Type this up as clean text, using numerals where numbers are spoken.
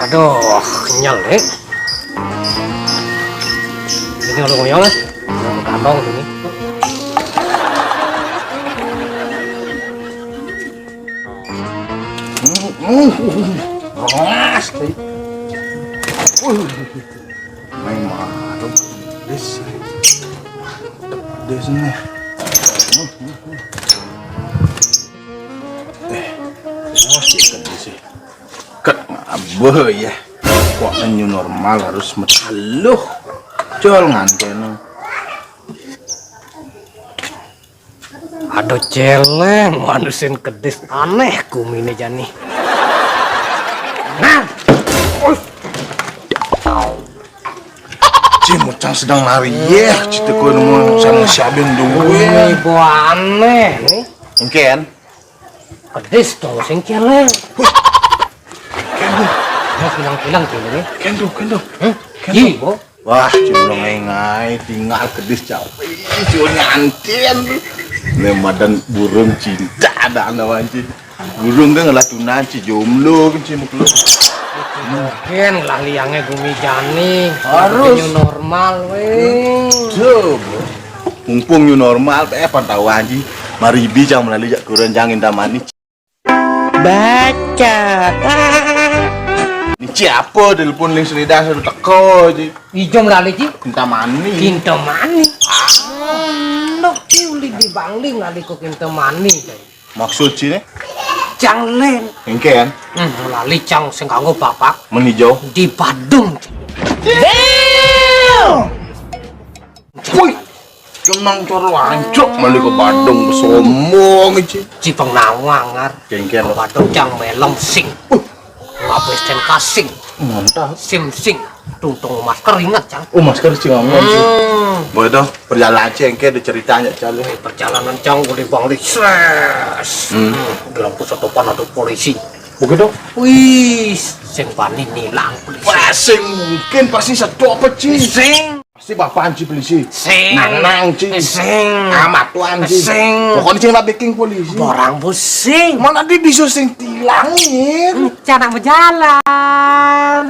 Aduh, kenyal nih. Ini kalau ngoyong lah, kantong ini. Mas, main marah, des nih. Masih kan sih. Ket ngabah ya. Kok new normal harus mecaluh. Jol nganten. Aduh celeng, manusin kedis aneh kumine jani. Nah, Cimocang sedang lari ya, cita ko naman sama siabing dulu ya. ini buah aneh nih. Mungkin. Kedis dong, sing celeng. Kendo, Mau bilang-bilang gini. kendo. Iya, Bo. Wah, cuma ngai tinggal kedis capek, cuma ngantin. Lemadan burung cinta ada anda wanci. Burung kan ngelatunan ci jomblo kan ci muklu. Mungkin lah liangnya bumi jani. Harus. New normal, weh. Coba. Mumpung new normal, pantau anji. Maribi jang melalui jak kurang jangin damani. Baca. Ini siapa telepon ling selida sudah teko ji. Ijo melalui ji. Kinta mani. Kinto mani. Nok uli dibanding lali ko kinto mani. Maksud ci nih? Janglen. Mungkin. Melalui cang sing kanggo bapak Menijau. di Badung. Woi. Kemang coro ancok mali ke Bandung sombong ci. Cipeng nawangar. Kengken. Badung cang melem sing. Ngapes ten kasing. Mantap. Sim sing. Tuntung masker ingat cang. Oh, masker sih ngomong sih. Boleh dong, perjalanan cengke ada ceritanya cale. Perjalanan cang udah bangli stres. Dalam pusat topan ada polisi. Begitu? Wih, sing pani nilang polisi. Pasti mungkin pasti satu apa ci? Sing. Pasti bapak anci polisi. Sing. Nang ci. Sing. Amat tuan ci. Sing. Pokoknya cing nak bikin polisi. Borang pusing. Mana dia bisa sing tilangin? Cara berjalan.